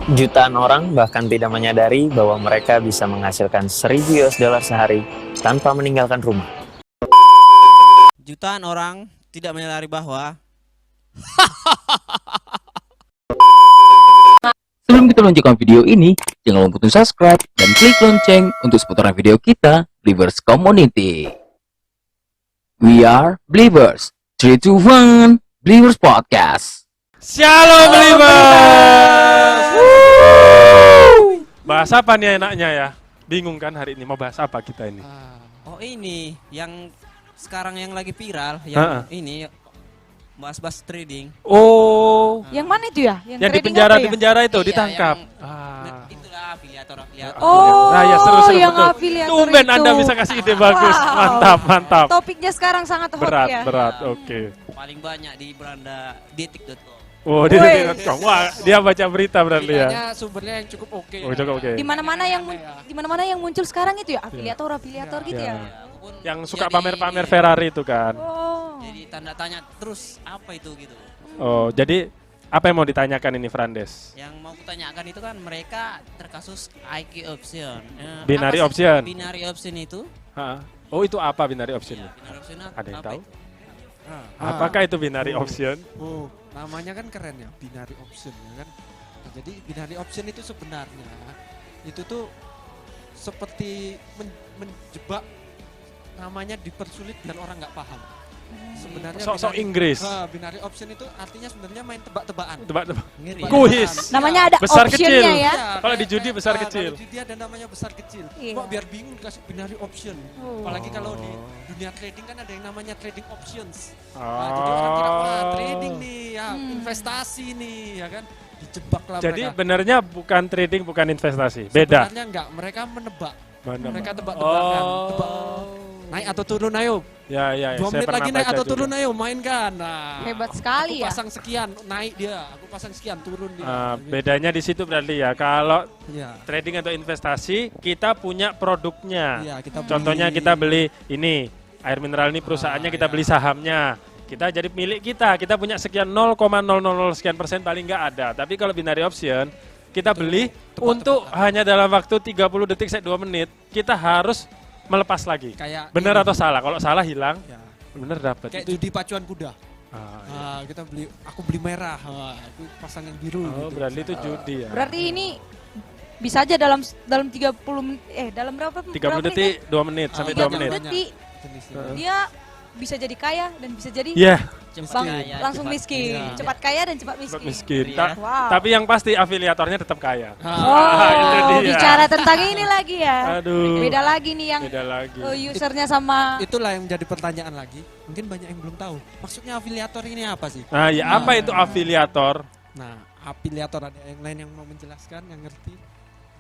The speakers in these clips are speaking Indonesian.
Jutaan orang bahkan tidak menyadari bahwa mereka bisa menghasilkan $1.000 sehari tanpa meninggalkan rumah. Jutaan orang tidak menyadari bahwa Sebelum kita lanjutkan video ini, jangan lupa untuk subscribe dan klik lonceng untuk seputaran video kita, Believers Community. We are Believers. 3, 2, 1, Believers Podcast. Shalom Believers. Bahas apa nih enaknya ya? Bingung kan hari ini mau bahas apa kita ini? oh ini yang sekarang yang lagi viral, yang ini bahas-bahas trading. Oh, Yang mana itu ya? yang di trading penjara apa di ya? penjara itu Iya, ditangkap. Itulah afiliator. Oh, Nah, ya seru-seru yang betul. afiliator Tumben itu. Anda bisa kasih ide bagus. Wow. Mantap. Topiknya sekarang sangat hot ya. Berat. Oke. Paling banyak di beranda detik.com. Oh, di detik.com. Wah, dia baca berita berarti ya. Beritanya sumbernya yang cukup oke. Oh, cukup oke. Di mana-mana yang muncul sekarang itu ya afiliator gitu Iya. ya. Yang suka pamer-pamer Ferrari itu kan. Oh. Jadi tanda tanya terus apa itu gitu. Oh, jadi apa yang mau ditanyakan ini Frandes? Yang mau kutanyakan itu kan mereka terkasus IQ option. Binary Apa sih option. Binary option itu? Ha? Oh, itu apa binary option? Ya, binary option Ada yang apa tahu? itu? Apakah itu binary option? Oh, namanya kan keren ya, binary option ya kan. Nah, jadi binary option itu sebenarnya itu tuh seperti menjebak, namanya dipersulit biar orang nggak paham. Sebenarnya Sok-sok Inggris. binary option itu artinya sebenarnya main tebak-tebakan. Tebak-tebak. Ngeri. Kuis. Namanya ada Besar optionnya kecil. ya. Kalau di judi besar kecil. Kalau judi ada namanya besar kecil. Iya. Kok biar bingung dikasih binary option. Oh. Apalagi kalau di dunia trading kan ada yang namanya trading options. Oh. Nah, jadi orang kira wah trading nih ya, investasi nih ya kan. Dijebak lah Jadi mereka. benarnya bukan trading, bukan investasi. Beda. Sebenarnya enggak, mereka menebak. Menebak. Mereka tebak-tebakan. Tebak. Naik atau turun ayo. Ya, 2 saya menit pernah lagi naik baca atau juga. turun ayo mainkan. Nah, Hebat sekali aku ya. pasang sekian, naik dia. Aku pasang sekian, turun dia. Bedanya di situ berarti ya. Kalau Iya. trading atau investasi, kita punya produknya. Iya, kita beli. Contohnya kita beli ini, air mineral ini perusahaannya kita iya. beli sahamnya. Kita jadi milik kita punya sekian 0,000 sekian persen paling nggak ada. Tapi kalau binary option, kita beli untuk hanya dalam waktu 30 detik sampai 2 menit, kita harus melepas lagi. Kayak Benar ini. atau salah? Kalau salah hilang, Ya. benar dapat. Kayak judi pacuan kuda. Iya. Kita aku beli merah, aku pasang yang biru. Oh, gitu. berarti itu judi ya. Berarti ini bisa aja dalam 30 menit, dalam berapa 30 berapa detik, 2 menit sampai 2 menit. detik Jenisnya. dia bisa jadi kaya dan bisa jadi Iya, Cepat bang, kaya, langsung cepat miskin. Iya. Cepat kaya dan cepat cepat miskin. miskin. Iya. Wow. Tapi yang pasti afiliatornya tetap kaya. Oh, itu dia. bicara tentang ini lagi ya. Aduh. Beda lagi nih yang Beda lagi. usernya sama. Itulah yang menjadi pertanyaan lagi. Mungkin banyak yang belum tahu. Maksudnya afiliator ini apa sih? Nah, ya apa itu afiliator? Nah, afiliator ada yang lain yang mau menjelaskan, yang ngerti?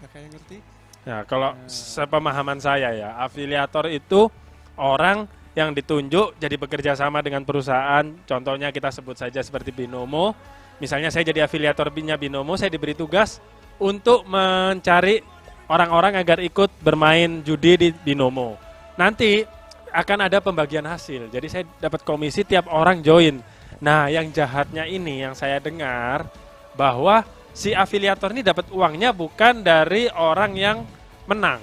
Gak kayak ngerti? Ya, kalau sepemahaman saya ya, afiliator itu orang yang ditunjuk jadi bekerja sama dengan perusahaan. Contohnya kita sebut saja seperti Binomo. Misalnya saya jadi afiliatornya Binomo, saya diberi tugas untuk mencari orang-orang agar ikut bermain judi di Binomo. Nanti akan ada pembagian hasil. Jadi saya dapat komisi tiap orang join. Nah, yang jahatnya ini yang saya dengar bahwa si afiliator ini dapat uangnya bukan dari orang yang menang,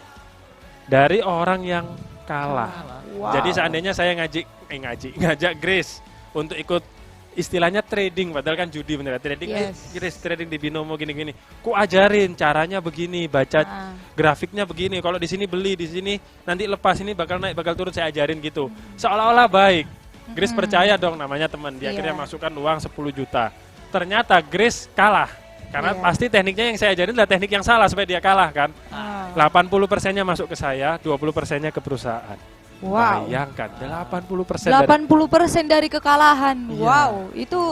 dari orang yang kalah. Wow. Jadi seandainya saya ngajak Grace untuk ikut istilahnya trading, padahal kan judi bener. Trading, Yes. Grace trading di Binomo gini-gini. Ku ajarin caranya begini, baca grafiknya begini. Kalau di sini beli, di sini nanti lepas ini bakal naik, bakal turun, saya ajarin gitu. Seolah-olah baik. Grace percaya dong, namanya teman. Dia akhirnya masukkan uang 10 juta. Ternyata Grace kalah. Karena pasti tekniknya yang saya ajarin adalah teknik yang salah supaya dia kalah kan. 80%-nya masuk ke saya, 20%-nya ke perusahaan. Wow. Bayangkan, 80% dari 80% dari kekalahan. Wow, itu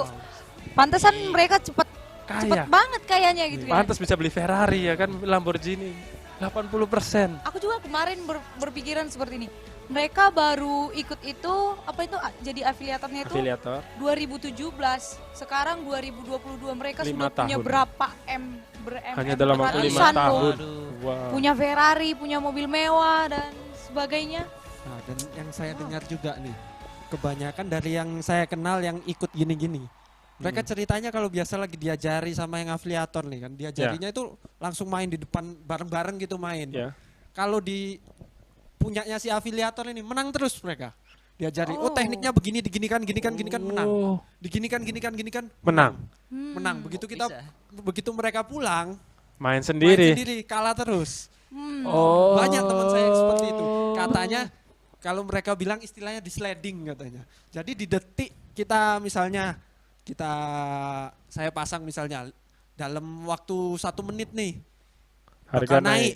pantesan mereka cepet kaya. banget kayaknya gitu ya. Pantas bisa beli Ferrari ya kan, Lamborghini. 80%. Aku juga kemarin berpikiran seperti ini. Mereka baru ikut itu jadi afiliatornya itu Afiliator. 2017. Sekarang 2022 mereka 5 sudah punya tahun. berapa M Hanya dalam waktu 5 ratusan tuh. tahun. Aduh. Wow. Punya Ferrari, punya mobil mewah dan sebagainya. Nah, dan yang saya dengar juga nih, kebanyakan dari yang saya kenal yang ikut gini-gini. Mereka ceritanya kalau biasa lagi diajari sama yang afiliator nih kan, diajarinya itu langsung main di depan bareng-bareng gitu main. Ya. Kalau di punyanya si afiliator ini menang terus mereka. Diajari, oh Oh. tekniknya begini, diginikan, ginikan, menang. Oh, Diginikan, menang. Menang. Begitu kita, Bisa. begitu mereka pulang, Main main sendiri. sendiri, kalah terus. Oh. Banyak teman saya yang seperti itu. Katanya kalau mereka bilang istilahnya di sliding katanya. Jadi di detik kita misalnya saya pasang misalnya dalam waktu 1 menit nih Harga bakal naik.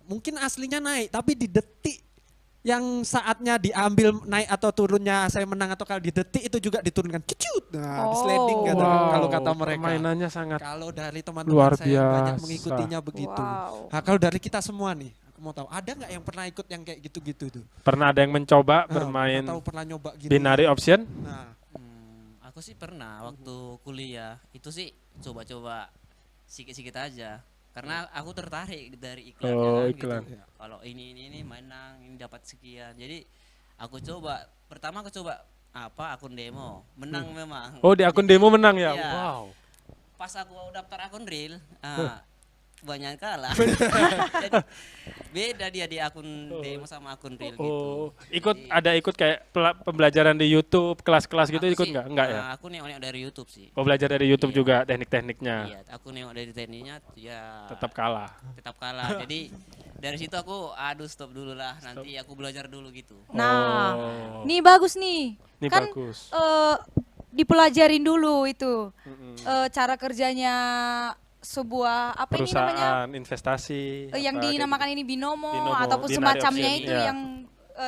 Mungkin aslinya naik, tapi di detik yang saatnya diambil naik atau turunnya saya menang atau kalau di detik itu juga diturunkan. Cucut. Nah, di sliding Oh. kata, Wow, kalau kata mereka. permainannya sangat Kalau dari luar teman-teman saya yang banyak biasa. mengikutinya begitu. Wow. Nah, kalau dari kita semua nih, aku mau tahu ada nggak yang pernah ikut yang kayak gitu-gitu tuh? pernah ada yang mencoba Nah, bermain atau pernah nyoba gitu? binary option. Nah, Aku sih pernah waktu kuliah itu sih coba-coba sikit-sikit aja karena aku tertarik dari iklannya Oh, kan, iklan. gitu. Kalau ini menang, ini dapat sekian. Jadi aku coba pertama aku coba akun demo menang memang. Oh, di akun demo menang ya. Iya. Wow. Pas aku daftar akun real banyak kalah. Jadi beda dia di akun demo sama akun real gitu. Oh, ikut Jadi, ikut kayak pembelajaran di YouTube, kelas-kelas gitu aku ikut sih, nggak? Enggak ya? Aku nengok dari YouTube sih. Oh, belajar dari YouTube Iya. juga teknik-tekniknya. Iya, aku nengok dari tekniknya ya Tetap kalah. tetap kalah. Jadi dari situ aku stop dulu lah, nanti aku belajar dulu gitu. Nah, Oh. nih bagus nih. Ini Kan bagus. dipelajarin dulu itu Mm-mm. cara kerjanya sebuah apa ini namanya Perusahaan investasi yang apa kayak dinamakan ini binomo, Binomo, ataupun binary semacamnya option, itu iya. yang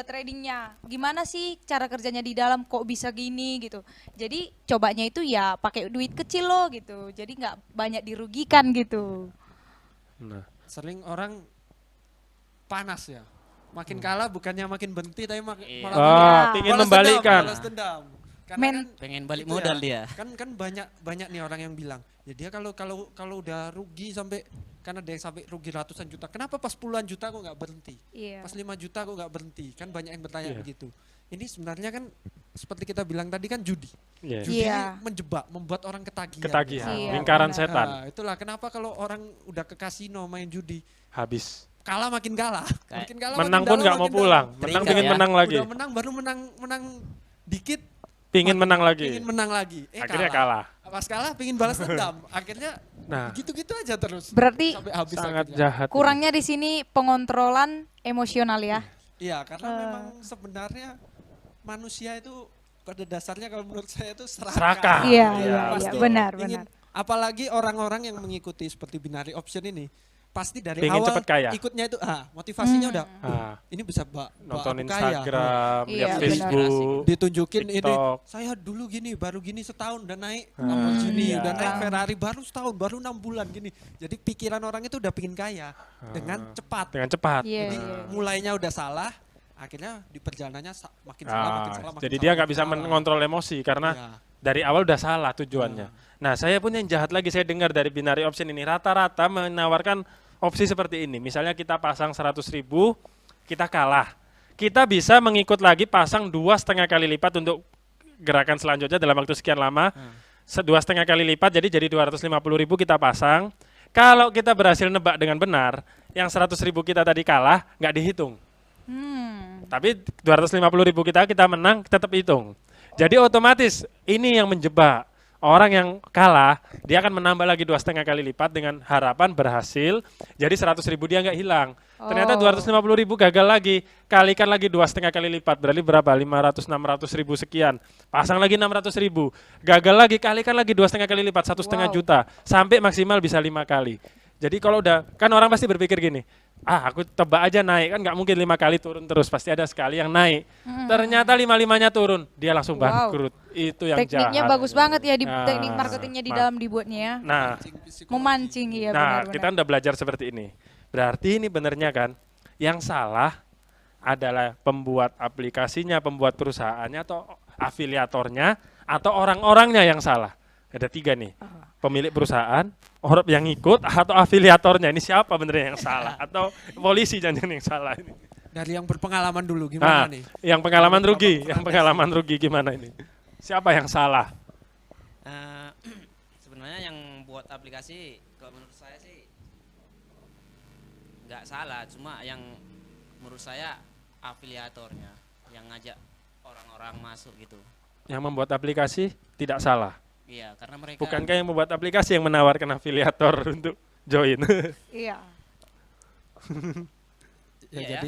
tradingnya. Gimana sih cara kerjanya di dalam kok bisa gini gitu. Jadi cobanya itu ya pakai duit kecil loh gitu. Jadi nggak banyak dirugikan gitu. gitu. Nah, sering orang panas ya. Makin kalah bukannya makin benci tapi malah Iya. malah Iya. ingin balas membalikkan. balas dendam. Karena Men- kan Pengen balik gitu modal ya. dia. Kan banyak nih orang yang bilang, ya dia kalau udah rugi sampai kan ada yang sampai rugi ratusan juta. Kenapa pas puluhan juta kok nggak berhenti? Iya. Pas 5 juta kok nggak berhenti? Kan banyak yang bertanya Iya. begitu. Ini sebenarnya kan seperti kita bilang tadi kan judi. Iya. Judi Iya. ini menjebak, membuat orang ketagihan. Ketagihan, Iya, lingkaran benar. setan, Nah, itulah kenapa kalau orang udah ke kasino main judi, habis. kalah makin kalah. Kayak Makin kalah Menang makin pun dalam, nggak mau makin pulang, dalam. menang Terikat pingin ya. menang lagi, Udah menang baru menang dikit, pingin menang lagi, ingin menang lagi. akhirnya kalah. Pas kalah pingin balas dendam. Akhirnya Nah, gitu-gitu aja terus. Berarti Sampai habis sangat akhirnya. jahat. kurangnya di sini pengontrolan emosional ya. Iya, karena memang sebenarnya manusia itu pada dasarnya kalau menurut saya itu serakah. Serakah. Iya, Iya, iya, iya, betul. benar, Ingin- benar. apalagi orang-orang yang mengikuti seperti binary option ini, pasti dari Pengen awal cepet kaya. ikutnya itu motivasinya udah Ah, ini bisa nonton aku kaya. Instagram, Iya, lihat benar. Facebook, Ditunjukin ini TikTok. saya dulu gini baru gini setahun udah naik Ah, Lamborghini, iya. udah naik Ferrari baru setahun, baru 6 bulan gini. Jadi pikiran orang itu udah pingin kaya dengan cepat. dengan cepat. Iya, Jadi iya. mulainya udah salah, akhirnya di perjalanannya makin salah, makin Ah, salah, makin jadi salah, dia makin nggak bisa salah. mengontrol emosi karena Iya. dari awal udah salah tujuannya. Nah, saya pun yang jahat lagi, saya dengar dari binary option ini rata-rata menawarkan opsi seperti ini. Misalnya kita pasang 100.000, kita kalah. Kita bisa mengikut lagi pasang 2,5 kali lipat untuk gerakan selanjutnya dalam waktu sekian lama. 2,5 kali lipat, jadi 250.000 kita pasang. Kalau kita berhasil nebak dengan benar, yang 100.000 kita tadi kalah, nggak dihitung. Tapi 250.000 kita menang, tetap hitung. Jadi otomatis ini yang menjebak. Orang yang kalah, dia akan menambah lagi 2,5 kali lipat dengan harapan berhasil. Jadi 100.000 dia nggak hilang. Ternyata 250.000 gagal lagi. Kalikan lagi 2,5 kali lipat. Berarti berapa? 500-600.000 sekian. Pasang lagi 600.000. Gagal lagi, kalikan lagi 2,5 kali lipat. 1,5 juta. Sampai maksimal bisa 5 kali. Jadi kalau udah, kan orang pasti berpikir gini, aku tebak aja naik, kan nggak mungkin 5 kali turun terus, pasti ada sekali yang naik. Ternyata 5-5-nya turun, dia langsung Wow. bangkrut. Itu yang Tekniknya jahat. bagus banget ya di Nah, teknik marketingnya di dalam dibuatnya ya. Nah, Memancing iya benar-benar. kita udah belajar seperti ini. Berarti ini benernya kan, yang salah adalah pembuat aplikasinya, pembuat perusahaannya, atau afiliatornya, atau orang-orangnya yang salah. Ada 3 nih, pemilik perusahaan, orang yang ikut, atau afiliatornya. Ini siapa benernya yang salah? Atau polisi jangan yang salah ini. Dari yang berpengalaman dulu Nah, gimana nih? yang pengalaman rugi gimana ini? Siapa yang salah? sebenarnya yang buat aplikasi kalau menurut saya sih nggak salah, cuma yang menurut saya afiliatornya yang ngajak orang-orang masuk gitu. Yang membuat aplikasi tidak salah. Iya, karena mereka Bukankah yang membuat aplikasi yang menawarkan afiliator untuk join? Iya. Ya, Iya, jadi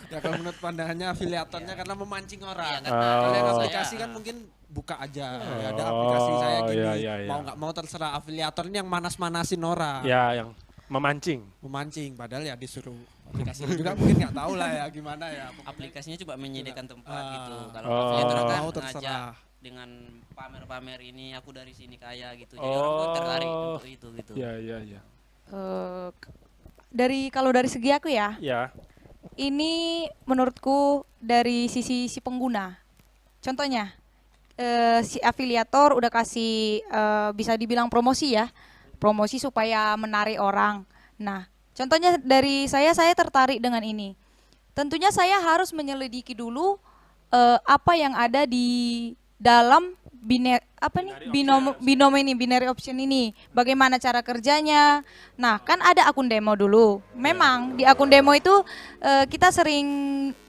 ya kalau menurut pandangannya afiliatornya karena memancing orang. Iya, karena Kalau yang Oh. aplikasi kan mungkin buka aja. Ya, ada aplikasi saya gini. iya. Mau nggak mau terserah, afiliator ini yang manas-manasin orang. Ya, yang memancing. Memancing padahal ya disuruh aplikasi juga mungkin nggak tahu lah ya gimana ya. Pokoknya aplikasinya coba menyediakan tempat Ah. gitu. Kalau Oh. afiliator kan Mau ngajak terserah. dengan pamer-pamer ini aku dari sini kaya gitu. Jadi orang tuh tertarik untuk itu gitu. Ya. Eh, kalau dari segi aku ya, Ya, ini menurutku dari sisi si pengguna. Contohnya, si afiliator udah kasih bisa dibilang promosi ya, promosi supaya menarik orang. Nah, contohnya dari saya tertarik dengan ini. Tentunya saya harus menyelidiki dulu apa yang ada di dalam binary option ini, bagaimana cara kerjanya. Nah, kan ada akun demo dulu. Memang di akun demo itu kita sering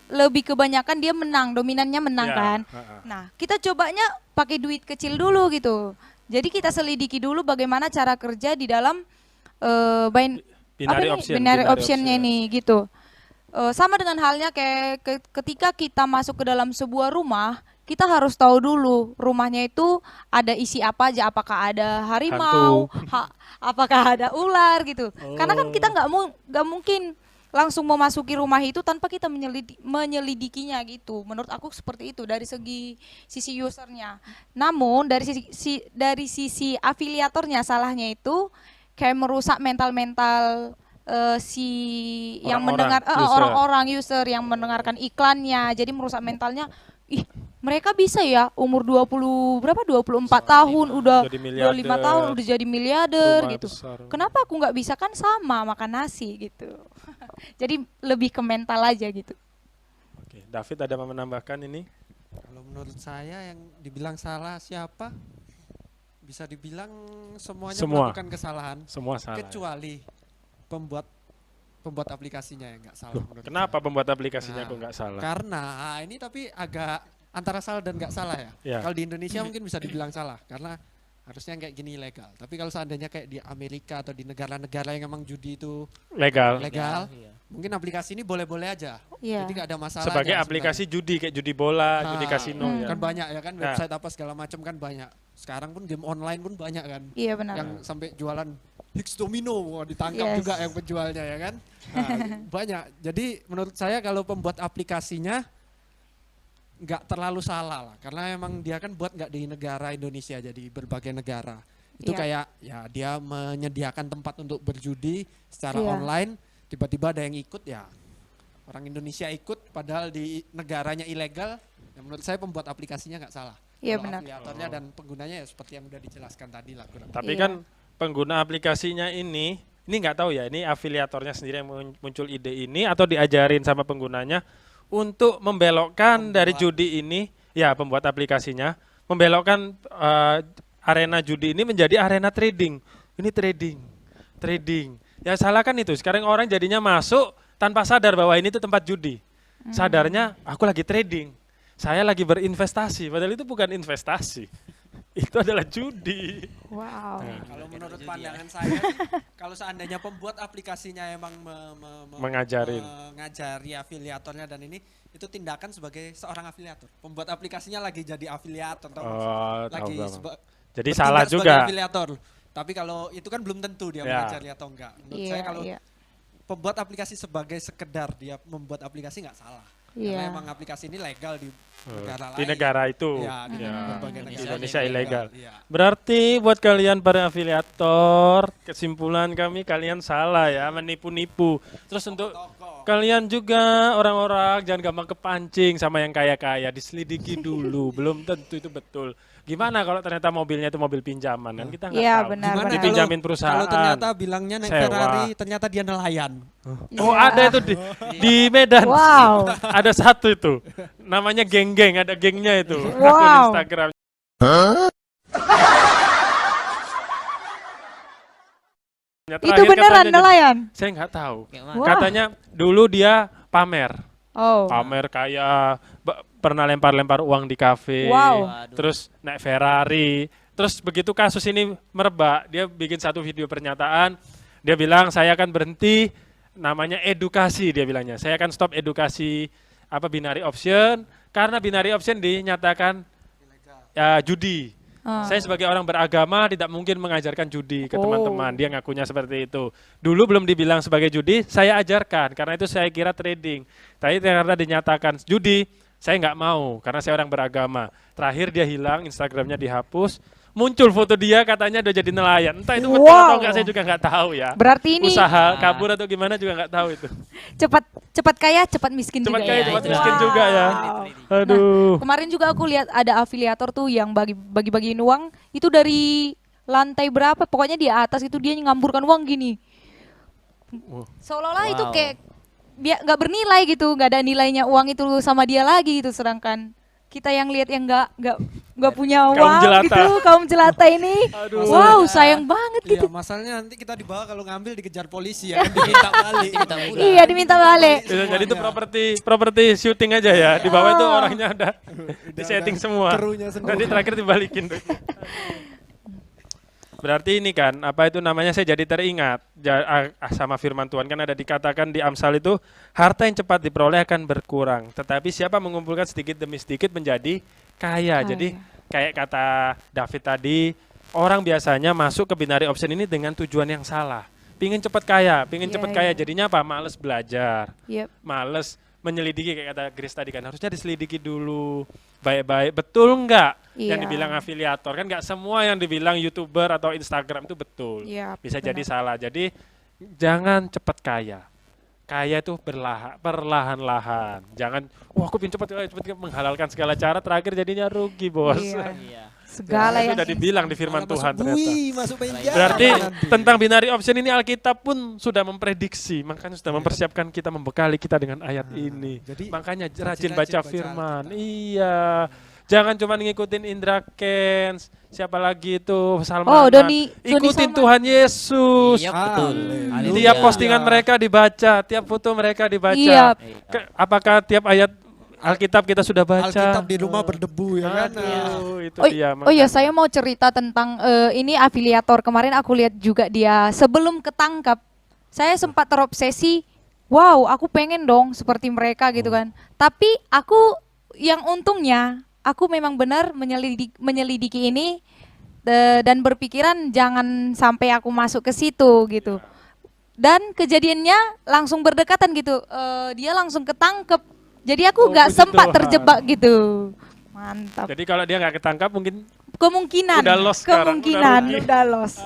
lebih kebanyakan dia menang, dominannya menang Ya, kan. ha-ha. Nah, kita cobanya pakai duit kecil dulu gitu. Jadi kita selidiki dulu bagaimana cara kerja di dalam binary option. binary optionnya ini gitu. Sama dengan halnya kayak ketika kita masuk ke dalam sebuah rumah, kita harus tahu dulu rumahnya itu ada isi apa aja, apakah ada harimau, apakah ada ular gitu. Karena kan kita nggak mungkin langsung memasuki rumah itu tanpa kita menyelidikinya gitu. Menurut aku seperti itu dari sisi usernya. Namun dari sisi afiliatornya salahnya itu kayak merusak mental yang mendengar orang-orang user yang mendengarkan iklannya, jadi merusak mentalnya. Ih, mereka bisa ya umur 24 tahun udah Jadi 25 miliarder. tahun udah jadi miliarder Rumah gitu. besar. Kenapa aku nggak bisa, kan sama makan nasi gitu. Jadi lebih ke mental aja gitu. Oke, David ada mau menambahkan ini? kalau menurut saya yang dibilang salah siapa? Bisa dibilang semuanya Semua. melakukan kesalahan Semua salah. kecuali pembuat aplikasinya yang nggak salah. Loh, menurut kenapa saya. pembuat aplikasinya Nah, kok nggak salah? Karena ini tapi agak antara salah dan nggak salah ya. Ya. Kalau di Indonesia mungkin bisa dibilang salah karena harusnya kayak gini ilegal. Tapi kalau seandainya kayak di Amerika atau di negara-negara yang emang judi itu Legal. legal, Iya. mungkin aplikasi ini boleh-boleh aja. Iya. Jadi nggak ada masalah. Sebagai aplikasi judi kayak judi bola, judi kasino ya. Kan banyak ya kan, Nah. website apa segala macam kan banyak. Sekarang pun game online pun banyak kan. Iya benar. Yang sampai jualan Hicks Domino, wah, ditangkap Yes. juga yang penjualnya ya kan. Nah, banyak. Jadi menurut saya kalau pembuat aplikasinya nggak terlalu salah lah, karena emang dia kan buat nggak di negara Indonesia, jadi berbagai negara. Itu Iya. kayak ya dia menyediakan tempat untuk berjudi secara Iya. online, tiba-tiba ada yang ikut ya. Orang Indonesia ikut padahal di negaranya ilegal. Ya menurut saya pembuat aplikasinya nggak salah. Iya, Kalau benar. afiliatornya dan penggunanya ya seperti yang udah dijelaskan tadi lah kurang. Tapi Iya. kan pengguna aplikasinya ini nggak tahu ya, ini afiliatornya sendiri yang muncul ide ini atau diajarin sama penggunanya untuk membelokkan dari judi ini, ya pembuat aplikasinya membelokkan arena judi ini menjadi arena trading. Ini trading. Ya salah kan itu. Sekarang orang jadinya masuk tanpa sadar bahwa ini tuh tempat judi. Sadarnya aku lagi trading. Saya lagi berinvestasi, padahal itu bukan investasi. Itu adalah judi. Wow. Kalau menurut pandangan saya, kalau seandainya pembuat aplikasinya emang mengajari afiliatornya dan ini, itu tindakan sebagai seorang afiliator. Pembuat aplikasinya lagi jadi afiliator, tau nggak sih? Oh, Lagi tahu. Jadi bertindak salah sebagai juga. afiliator. Tapi kalau itu kan belum tentu dia Ya. mengajari atau enggak. Menurut Iya, saya kalau iya. pembuat aplikasi sebagai sekedar dia membuat aplikasi nggak salah. Iya. Karena emang aplikasi ini legal di negara lain. Di negara itu. Ya, di Ya. berbagai Di negara. Indonesia ilegal. Iya. Berarti buat kalian para afiliator, kesimpulan kami kalian salah ya, menipu-nipu. Terus untuk kalian juga orang-orang jangan gampang kepancing sama yang kaya-kaya, diselidiki dulu, belum tentu itu betul. Gimana kalau ternyata mobilnya itu mobil pinjaman kan kita nggak Iya, tahu. benar, Gimana benar. Dipinjamin perusahaan. Kalau ternyata bilangnya naik Sewa. Ferrari, ternyata dia nelayan. Oh Iya. ada itu di Medan. Wow. Ada satu itu. Namanya geng-geng, ada gengnya itu. Akun Wow. Instagram. Ya, Itu terakhir beneran katanya- nelayan? Saya nggak tahu. Kayak Wah. mana? Katanya dulu dia pamer. Oh. Pamer kayak pernah lempar-lempar uang di kafe. Wow. Waduh. Terus naik Ferrari. Terus begitu kasus ini merebak, dia bikin satu video pernyataan. Dia bilang saya akan berhenti, namanya edukasi dia bilangnya. Saya akan stop edukasi binary option karena binary option dinyatakan judi. Saya sebagai orang beragama tidak mungkin mengajarkan judi ke Oh. teman-teman. Dia ngakunya seperti itu. Dulu belum dibilang sebagai judi, saya ajarkan karena itu saya kira trading. Tapi karena dinyatakan judi, saya nggak mau karena saya orang beragama. Terakhir dia hilang, Instagramnya dihapus. Muncul foto dia katanya udah jadi nelayan. Entah itu betul Wow. atau enggak saya juga nggak tahu ya. Berarti ini Usaha kabur atau gimana juga nggak tahu itu. cepat kaya, cepat miskin Cepat juga kaya, ya. cepat itu miskin lah. juga ya. Wow. Aduh. Kemarin juga aku lihat ada afiliator tuh yang bagi-bagiin uang itu dari lantai berapa, pokoknya di atas itu dia ngamburkan uang gini. Wow. Seolah-olah itu Wow. kayak nggak bernilai gitu, nggak ada nilainya uang itu sama dia lagi gitu. Sedangkan kita yang lihat yang nggak punya Kaum uang jelata. gitu, kaum jelata ini, Aduh. wow sayang banget Iya, gitu. masalahnya nanti kita dibawa kalau ngambil dikejar polisi ya, kan diminta balik. Diminta pulang. Iya diminta balik. Bisa jadi itu Semuanya. properti syuting aja ya. Di bawah itu Oh. orangnya ada di setting semua. Krunya sendiri. Nanti terakhir dibalikin. Berarti ini kan, saya jadi teringat sama firman Tuhan kan ada dikatakan di Amsal itu harta yang cepat diperoleh akan berkurang, tetapi siapa mengumpulkan sedikit demi sedikit menjadi kaya. Jadi kayak kata David tadi, orang biasanya masuk ke binary option ini dengan tujuan yang salah. Pingin cepat kaya, Iya, kaya, iya. jadinya apa? Males belajar, Yep. males menyelidiki kayak kata Grace tadi kan, harusnya diselidiki dulu baik-baik, betul nggak yang Iya. dibilang afiliator, kan nggak semua yang dibilang YouTuber atau Instagram itu betul, Iya, bisa jadi benar. salah. Jadi jangan cepat kaya itu perlahan-lahan, jangan aku pengen cepat menghalalkan segala cara, terakhir jadinya rugi bos. Iya. Iya. Segala Itu yang udah dibilang di firman Malah Tuhan masuk ternyata. bui, masuk penjara Berarti nanti. tentang binary option ini Alkitab pun sudah memprediksi, makanya sudah mempersiapkan kita, membekali kita dengan ayat ini. jadi Makanya rajin rajin-rajin baca baca firman. Alkitab. Iya. Jangan cuma ngikutin Indra Kens, siapa lagi itu Salman. Oh, Doni Ikutin Salman. Tuhan Yesus. Iya betul. Haleluya. Tiap postingan mereka dibaca, tiap foto mereka dibaca. Iya. Apakah tiap ayat Alkitab kita sudah baca? Alkitab di rumah berdebu ya kan. Aduh, itu Oh, dia. oh ya, makanya. saya mau cerita tentang ini afiliator. Kemarin aku lihat juga dia sebelum ketangkap, saya sempat terobsesi. Wow, aku pengen dong seperti mereka gitu kan. Tapi aku yang untungnya, aku memang benar menyelidiki ini dan berpikiran jangan sampai aku masuk ke situ gitu. Dan kejadiannya langsung berdekatan gitu. Dia langsung ketangkep. Jadi aku Oh, nggak puji sempat Tuhan. terjebak gitu. Mantap. Jadi kalau dia nggak ketangkap mungkin Kemungkinan, Udah lost sekarang, kemungkinan udah rugi. udah lost.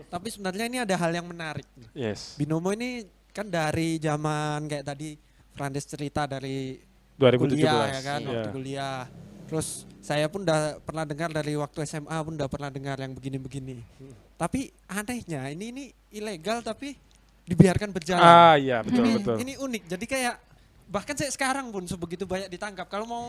Tapi sebenarnya ini ada hal yang menarik. yes. Binomo ini kan dari zaman kayak tadi Frandes cerita dari 2017. kuliah ya kan, Iya. waktu kuliah. Terus saya pun udah pernah dengar dari waktu SMA pun udah pernah dengar yang begini-begini. Tapi anehnya ini ilegal tapi dibiarkan berjalan. Ah iya betul ini, betul. ini unik. Jadi kayak bahkan saya sekarang pun sebegitu banyak ditangkap. Kalau mau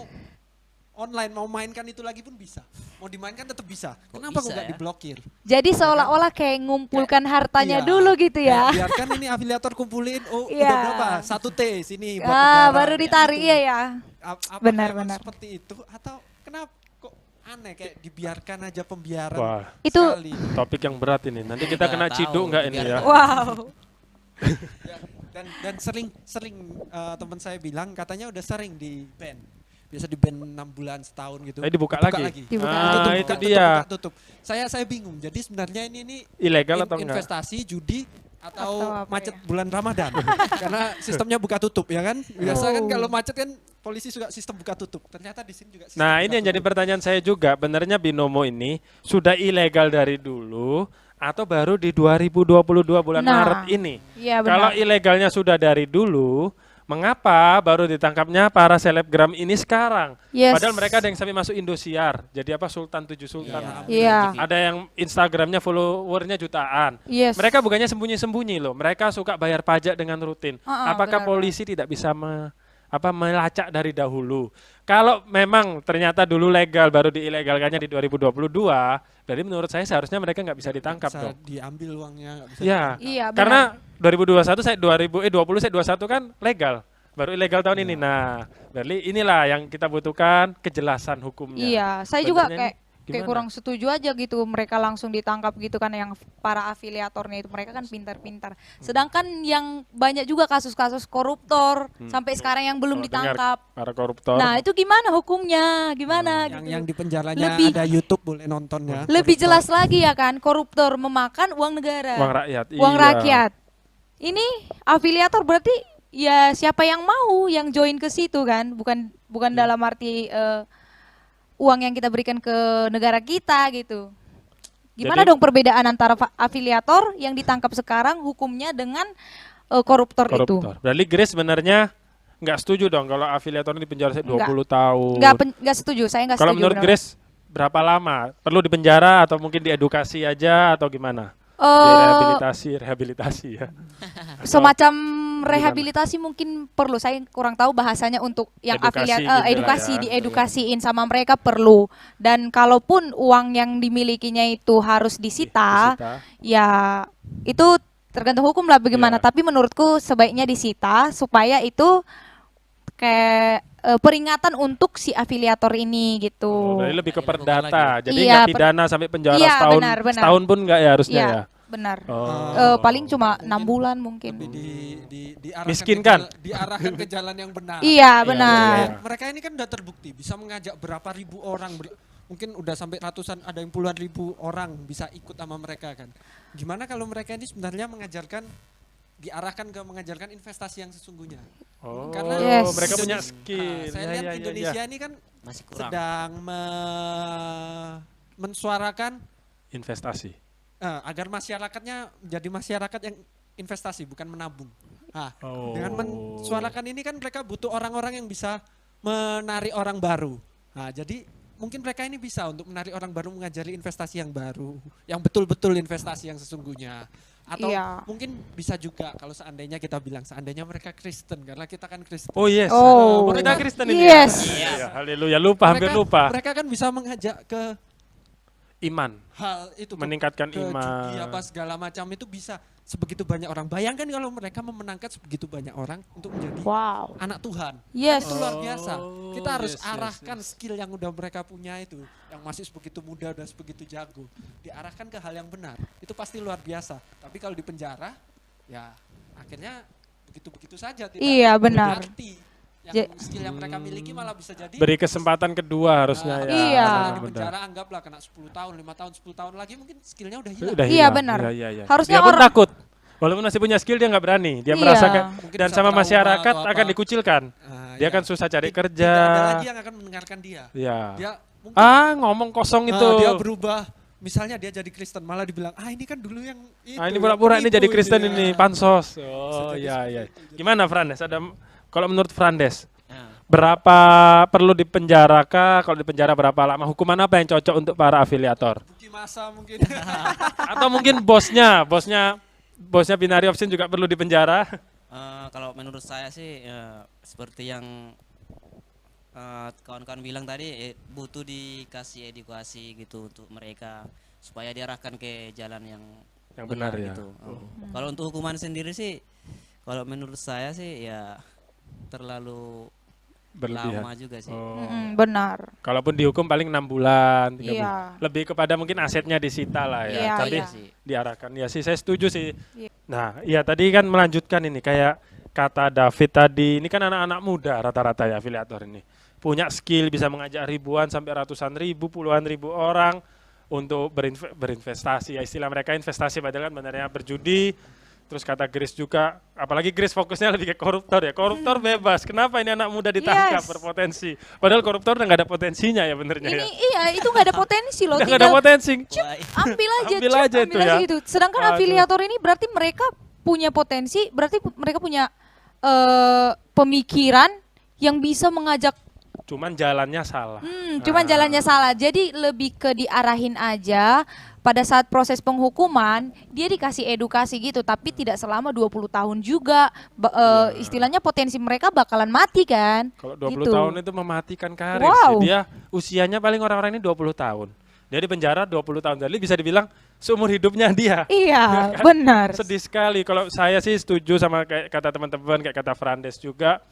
online mau mainkan itu lagi pun bisa. Mau dimainkan tetap bisa. Kenapa kok bisa nggak ya? diblokir? Jadi seolah-olah kayak ngumpulkan hartanya Iya. dulu gitu ya. Kayak biarkan ini afiliator kumpulin. Oh Iya. udah berapa? 1 T sini buat Ah, negara. baru ditarik Gitu. iya ya. Apakah Benar, emang benar. seperti itu atau kenapa kok aneh kayak dibiarkan aja pembiaran Wah, Itu- sekali. topik yang berat ini. Nanti kita Nggak kena tahu, ciduk nggak ini biar ya? Wow. Dan sering teman saya bilang katanya udah sering di ban. Biasa di ban 6 bulan setahun gitu. Dibuka lagi? Dibuka Ah, lagi. itu Tutup, dia. tutup. Saya bingung. Jadi sebenarnya ini Ilegal atau enggak? investasi judi atau Atau apa macet ya? bulan Ramadan. Karena sistemnya buka tutup ya kan. Biasa kan Oh. kalau macet kan polisi suka sistem buka tutup. Ternyata di sini juga sistem Nah buka ini yang jadi tutup. pertanyaan saya juga. Benernya Binomo ini sudah ilegal dari dulu atau baru di 2022 bulan Nah, Maret ini? Iya Kalau benar. ilegalnya sudah dari dulu, mengapa baru ditangkapnya para selebgram ini sekarang? Yes. Padahal mereka ada yang sampai masuk Indosiar. Jadi apa Sultan 7 Sultan. Iya. Ada yang Instagramnya followernya jutaan. Yes. Mereka bukannya sembunyi-sembunyi loh. Mereka suka bayar pajak dengan rutin. Ah, Apakah benar, polisi tidak bisa melacak dari dahulu. Kalau memang ternyata dulu legal baru diilegalkannya di 2022, berarti menurut saya seharusnya mereka nggak bisa ditangkap Bisa dong. diambil uangnya, nggak bisa Ya, ditangkap. Iya, benar. karena 2021 saya 20 saya 21 kan legal. Baru ilegal tahun ini. Nah, berarti inilah yang kita butuhkan, kejelasan hukumnya. Iya, saya juga Benernya ini kayak gimana? kurang setuju aja gitu mereka langsung ditangkap gitu kan, yang para afiliatornya itu mereka kan pintar-pintar. Sedangkan yang banyak juga kasus-kasus koruptor sampai sekarang yang belum Kalau dengar ditangkap. para koruptor. Nah, itu gimana hukumnya? Gimana gitu. Yang di penjaranya Lebih- ada YouTube boleh nonton ya. Lebih koruptor. jelas lagi ya kan, koruptor memakan uang negara. uang rakyat. Uang iya. rakyat. Ini afiliator berarti ya siapa yang mau yang join ke situ kan, bukan dalam arti uang yang kita berikan ke negara kita gitu. Gimana Jadi- dong perbedaan antara afiliator yang ditangkap sekarang hukumnya dengan koruptor itu? Koruptor. Berarti Grace sebenarnya nggak setuju dong kalau afiliator ini dipenjara 20 tahun. Nggak setuju, saya nggak Kalau setuju. menurut benar. Grace berapa lama? Perlu dipenjara atau mungkin diedukasi aja atau gimana? Eh, Rehabilitasi ya. semacam rehabilitasi mungkin perlu, saya kurang tahu bahasanya untuk yang Edukasi afiliat gitu lah edukasi ya. diedukasiin sama mereka perlu, dan kalaupun uang yang dimilikinya itu harus disita, Disita. ya itu tergantung hukum lah bagaimana, Iya. tapi menurutku sebaiknya disita supaya itu kayak peringatan untuk si afiliator ini gitu. Oh, jadi lebih ke Bukan perdata. Jadi Iya, nggak pidana sampai penjara iya, setahun. benar. Setahun pun nggak ya harusnya Iya, ya. benar. Oh. Paling cuma 6 Mungkin bulan mungkin. Lebih diarahkan Miskinkan. diarahkan ke jalan yang benar. Iya, benar. iya. Mereka ini kan udah terbukti bisa mengajak berapa ribu orang, mungkin udah sampai ratusan, ada yang puluhan ribu orang bisa ikut sama mereka kan. Gimana kalau mereka ini sebenarnya diarahkan ke mengajarkan investasi yang sesungguhnya. Oh, Karena Yes. mereka punya Indonesia- skill. saya Ya, lihat ya, ya, Indonesia ya. ini kan Masih kurang. sedang mensuarakan Investasi. agar masyarakatnya menjadi masyarakat yang investasi bukan menabung. Nah, Oh. dengan mensuarakan ini kan mereka butuh orang-orang yang bisa menarik orang baru. Nah, jadi mungkin mereka ini bisa untuk menarik orang baru, mengajari investasi yang baru, yang betul-betul investasi yang sesungguhnya. Atau Iya. mungkin bisa juga kalau seandainya kita bilang seandainya mereka Kristen, karena kita kan Kristen. Oh yes. Oh. Kita Kristen ini. Yes. Ya. Ya, haleluya. Lupa, hampir lupa. Mereka kan bisa mengajak ke Iman. hal itu, Meningkatkan ke iman. judi apa segala macam itu bisa sebegitu banyak orang. Bayangkan kalau mereka memenangkan sebegitu banyak orang untuk menjadi Wow. anak Tuhan. Yes. Itu luar biasa. Kita harus yes, yes, arahkan skill yang udah mereka punya itu, yang masih sebegitu muda dan sebegitu jago, diarahkan ke hal yang benar. Itu pasti luar biasa. Tapi kalau di penjara, ya akhirnya begitu-begitu saja. Tidak Iya, benar. berarti. Ja- Yang skill yang mereka miliki malah bisa jadi Beri kesempatan kedua harusnya ya. Iya. kalau di benar. penjara anggaplah kena 10 tahun, 5 tahun, 10 tahun lagi mungkin skillnya udah hilang. Udah Iya, hilang. benar. Iya, iya, iya. Harusnya dia pun orang- takut. Walaupun masih punya skill dia nggak berani. Dia Iya. merasa Mungkin dan bisa sama trauma masyarakat atau akan apa. dikucilkan. Nah, Dia iya. kan susah cari Tidak kerja. ada lagi yang akan mendengarkan dia. Iya. Dia mungkin Ngomong kosong itu. dia berubah. Misalnya dia jadi Kristen, malah dibilang, ini kan dulu yang itu. ini yang pura-pura ini penipu jadi Kristen itu." ini, pansos. Oh jadi iya seperti iya. itu. Gimana Frandes? Kalau menurut Frandes, Nah, berapa perlu dipenjara kah? Kalau dipenjara berapa lama? Hukuman apa yang cocok untuk para afiliator? Bukti masa mungkin. Atau mungkin bosnya Binary Option juga perlu dipenjara? kalau menurut saya sih seperti yang kawan-kawan bilang tadi, butuh dikasih edukasi gitu untuk mereka supaya diarahkan ke jalan yang benar ya. gitu. Kalau untuk hukuman sendiri sih, kalau menurut saya sih ya terlalu Berlebihan. lama juga sih. Oh. Benar. Kalaupun dihukum paling 6 bulan, 3 Iya. bulan. Lebih kepada mungkin asetnya disita lah ya. Iya, Tapi iya. diarahkan. Ya sih saya setuju sih. Iya. Nah, iya tadi kan melanjutkan ini kayak kata David tadi, ini kan anak-anak muda rata-rata ya afiliator ini. Punya skill bisa mengajak ribuan sampai ratusan ribu, puluhan ribu orang untuk berinvestasi. Ya istilah mereka investasi padahal kan benarnya berjudi. Terus kata Grace juga, apalagi Grace fokusnya lebih ke koruptor ya. Koruptor bebas. Kenapa ini anak muda ditangkap Yes. berpotensi? Padahal koruptor udah nggak ada potensinya ya benernya Ini ya. iya, itu nggak ada potensi loh. Udah nggak ada Tinggal potensi. Wah, ambil aja, Ambil Cuk, aja itu ambil aja ya. gitu. Sedangkan Aduh. afiliator ini berarti mereka punya potensi, berarti mereka punya pemikiran yang bisa mengajak. Cuman jalannya salah. Cuman jalannya salah. Jadi lebih ke diarahin aja, pada saat proses penghukuman dia dikasih edukasi gitu, tapi tidak selama 20 tahun juga. Istilahnya potensi mereka bakalan mati kan. Kalau 20 Gitu. tahun itu mematikan karir Wow. sih. Dia usianya paling orang-orang ini 20 tahun. Dia di penjara 20 tahun. Jadi bisa dibilang seumur hidupnya dia. Iya, Kan? benar. Sedih sekali. Kalau saya sih setuju sama kayak kata teman-teman, kayak kata Frandes juga.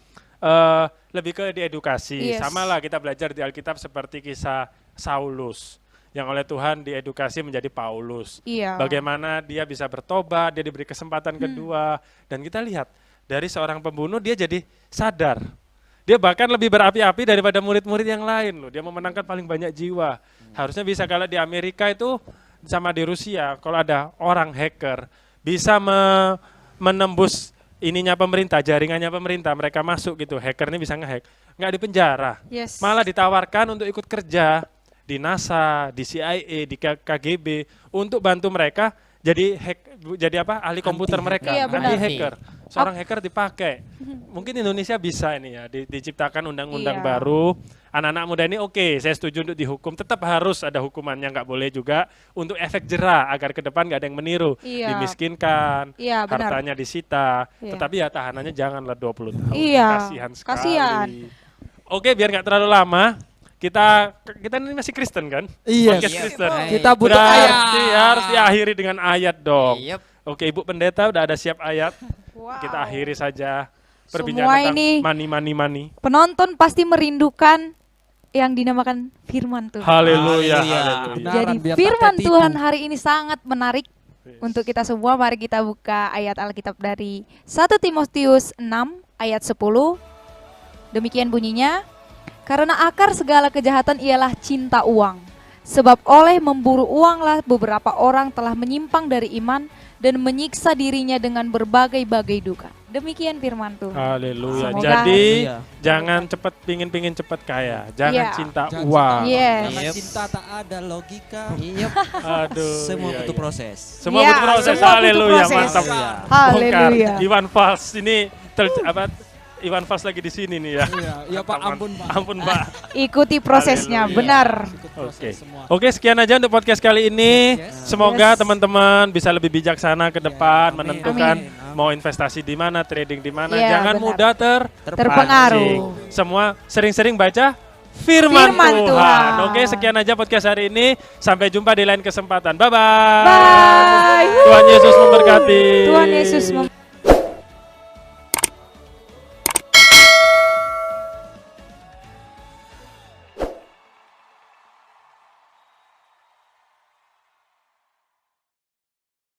Lebih ke diedukasi. Yes. Sama lah kita belajar di Alkitab seperti kisah Saulus. Yang oleh Tuhan diedukasi menjadi Paulus. Iya. Bagaimana dia bisa bertobat, dia diberi kesempatan kedua. Dan kita lihat, dari seorang pembunuh dia jadi sadar. Dia bahkan lebih berapi-api daripada murid-murid yang lain loh. Dia memenangkan paling banyak jiwa. Harusnya bisa kalau di Amerika itu sama di Rusia, kalau ada orang hacker bisa menembus ininya pemerintah, jaringannya pemerintah, mereka masuk gitu, hacker ini bisa ngehack, nggak dipenjara, Yes. malah ditawarkan untuk ikut kerja di NASA, di CIA, di KGB untuk bantu mereka jadi ahli komputer mereka, Iya, benar. ahli hacker. Seorang hacker dipakai. Mungkin Indonesia bisa ini ya, diciptakan undang-undang Iya. baru. Anak-anak muda ini oke, saya setuju untuk dihukum. Tetap harus ada hukumannya, nggak boleh juga untuk efek jerah agar ke depan nggak ada yang meniru, Iya. dimiskinkan, Iya, benar. hartanya disita. Iya. Tetapi ya tahanannya janganlah 20 tahun. Iya, Kasihan sekali. kasihan. Oke, biar nggak terlalu lama, kita ini masih Kristen kan? Iya. Podcast Kristen. Kita butuh ayat. Berarti harus diakhiri dengan ayat dong. Yep. Oke, Ibu Pendeta udah ada siap ayat. Wow. Kita akhiri saja Semua perbincangan ini tentang money. penonton pasti merindukan yang dinamakan firman Tuhan. Haleluya, Haleluya. haleluya. Benar. Jadi biar tak firman tertipu. Tuhan hari ini sangat menarik untuk kita semua. Mari kita buka ayat Alkitab dari 1 Timotius 6 ayat 10. Demikian bunyinya. Karena akar segala kejahatan ialah cinta uang. Sebab oleh memburu uanglah beberapa orang telah menyimpang dari iman dan menyiksa dirinya dengan berbagai-bagai duka. Demikian firman Tuhan. Haleluya. Semoga- Jadi Haleluya. jangan cepet pingin cepet kaya. Jangan Iya. cinta Jangan uang. cinta. Yes. Karena Yep. cinta tak ada logika. Iya. Aduh. Semua iya, butuh iya. proses. Semua Ya, butuh proses. semua butuh Haleluya, proses. mantap. Haleluya. Bongkar. Iwan Fals ini Iwan Fals lagi di sini nih ya. Iya, iya Pak, ampun Pak. Ampun, Pak. Ikuti prosesnya, Haleluya. benar. Ikut proses Oke. semua. Oke, sekian aja untuk podcast kali ini. Yes. Semoga Yes. teman-teman bisa lebih bijaksana ke depan, Amin. menentukan Amin. mau investasi di mana, trading di mana. Iya, Jangan benar. mudah Terpengaruh. Semua sering-sering baca firman, Firman Tuhan. Tuhan. Oke, sekian aja podcast hari ini. Sampai jumpa di lain kesempatan. Bye-bye. Bye. Tuhan Yesus memberkati. Tuhan Yesus